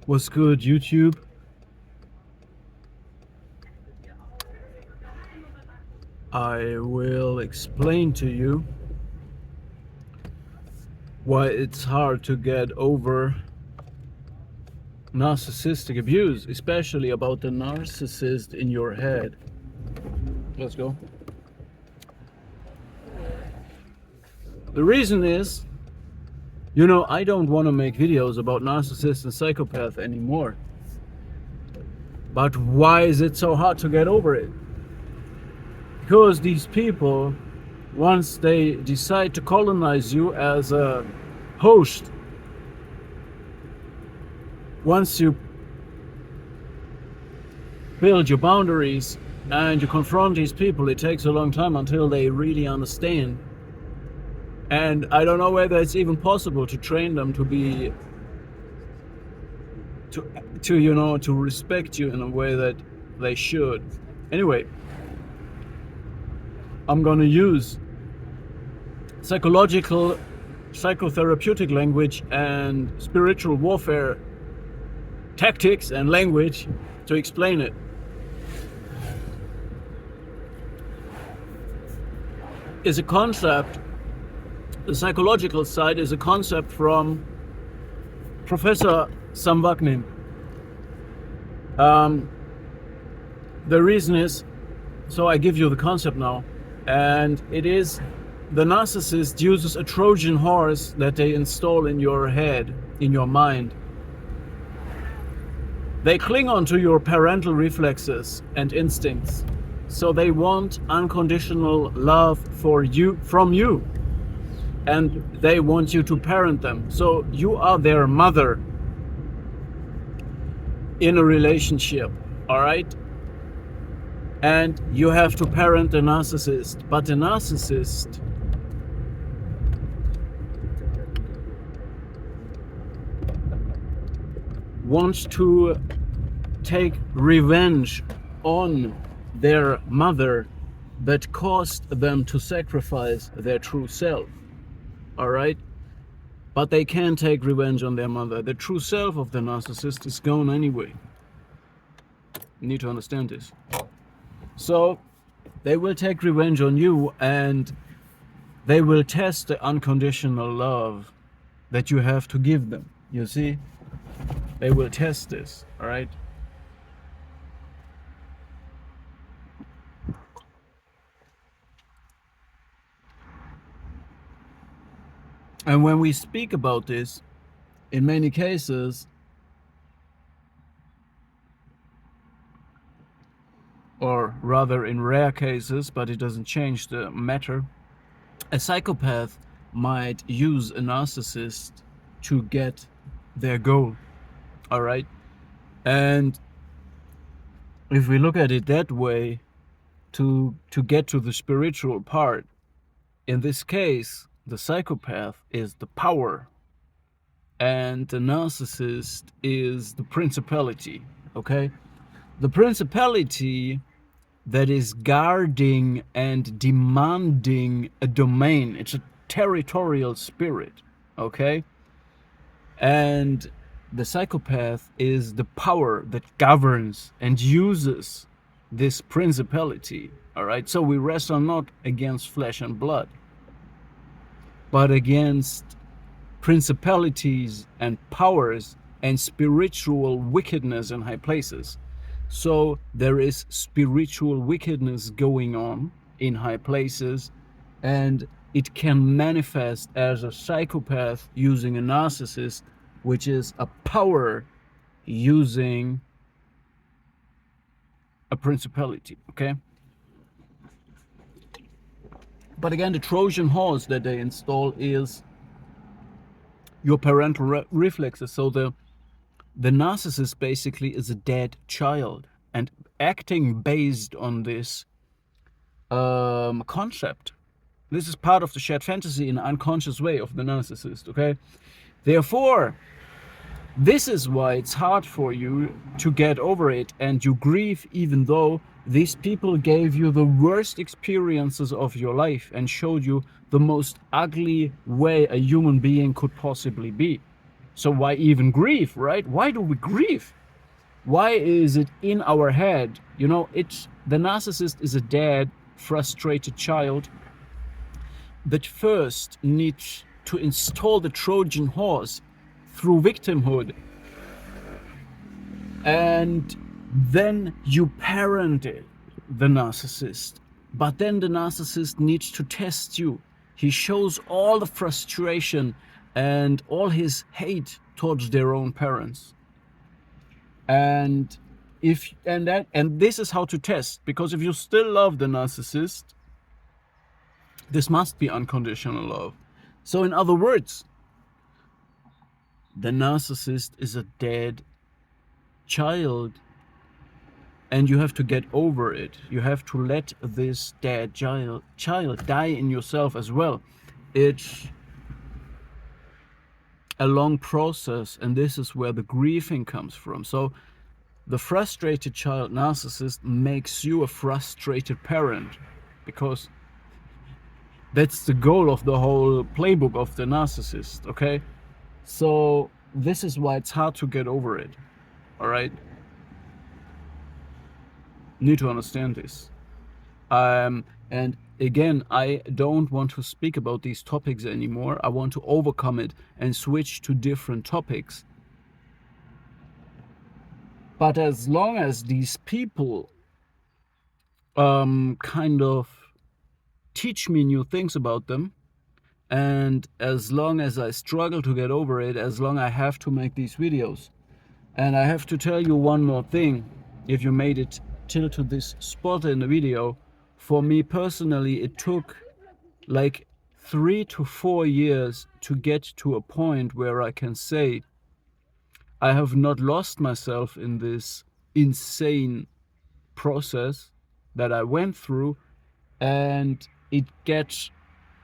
What's good, YouTube? I will explain to you why it's hard to get over narcissistic abuse, especially about the narcissist in your head. Let's go. The reason is, I don't want to make videos about narcissists and psychopaths anymore. But why is it so hard to get over it? Because these people, once they decide to colonize you as a host, once you build your boundaries and you confront these people, it takes a long time until they really understand. And I don't know whether it's even possible to train them to be to respect you in a way that they should. Anyway, I'm gonna use psychotherapeutic language and spiritual warfare tactics and language to explain it. Is a concept, the psychological side is a concept from Professor Samvagnin. The reason is, so I give you the concept now, and it is the narcissist uses a Trojan horse that they install in your head, in your mind. They cling on to your parental reflexes and instincts. So they want unconditional love from you. And they want you to parent them. So you are their mother in a relationship, all right? And you have to parent the narcissist. But the narcissist wants to take revenge on their mother that caused them to sacrifice their true self. All right? But they can't take revenge on their mother. The true self of the narcissist is gone anyway. You need to understand this. So they will take revenge on you, and they will test the unconditional love that you have to give them. You see? They will test this, all right? And when we speak about this, in many cases, or rather in rare cases, but it doesn't change the matter, a psychopath might use a narcissist to get their goal, all right? And if we look at it that way, to get to the spiritual part, in this case, the psychopath is the power and the narcissist is the principality, okay? The principality that is guarding and demanding a domain. It's a territorial spirit, okay? And the psychopath is the power that governs and uses this principality, all right? So we wrestle not against flesh and blood, but against principalities and powers and spiritual wickedness in high places. So there is spiritual wickedness going on in high places, and it can manifest as a psychopath using a narcissist, which is a power using a principality, okay? But again, the Trojan horse that they install is your parental reflexes. So the narcissist basically is a dead child, and acting based on this concept. This is part of the shared fantasy in an unconscious way of the narcissist, okay? Therefore, this is why it's hard for you to get over it, and you grieve even though these people gave you the worst experiences of your life and showed you the most ugly way a human being could possibly be. So why even grieve, right? Why do we grieve? Why is it in our head? You know, the narcissist is a dead, frustrated child that first needs to install the Trojan horse through victimhood, and then you parent the narcissist. But then the narcissist needs to test you. He shows all the frustration and all his hate towards their own parents. And this is how to test, because if you still love the narcissist, this must be unconditional love. So in other words, the narcissist is a dead child, and you have to get over it. You have to let this dead child die in yourself as well. It's a long process, and this is where the grieving comes from. So the frustrated child narcissist makes you a frustrated parent, because that's the goal of the whole playbook of the narcissist, okay? So this is why it's hard to get over it, all right? Need to understand this. And again, I don't want to speak about these topics anymore. I want to overcome it and switch to different topics. But as long as these people kind of teach me new things about them, and as long as I struggle to get over it, as long I have to make these videos. And I have to tell you one more thing. If you made it till to this spot in the video, for me personally, it took like 3 to 4 years to get to a point where I can say I have not lost myself in this insane process that I went through. And it gets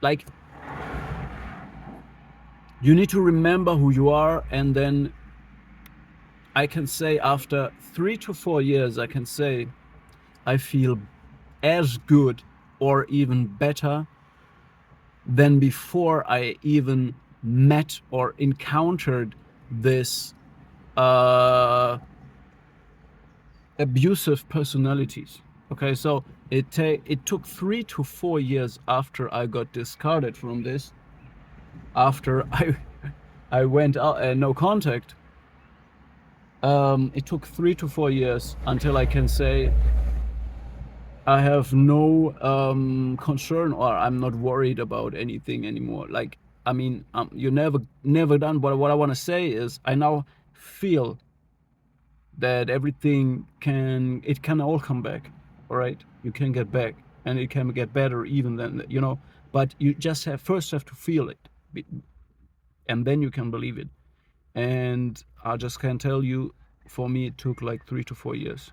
like, you need to remember who you are, and then I can say after 3 to 4 years, I can say I feel as good or even better than before I even met or encountered this abusive personalities. Okay, so it took 3 to 4 years after I got discarded from this, after I went out, no contact. It took 3 to 4 years until I can say I have no concern, or I'm not worried about anything anymore. Like, I mean, you're never done. But what I want to say is, I now feel that everything can all come back. All right, you can get back, and it can get better even than, you know. But you just first have to feel it, and then you can believe it. And I just can tell you, for me, it took like 3 to 4 years.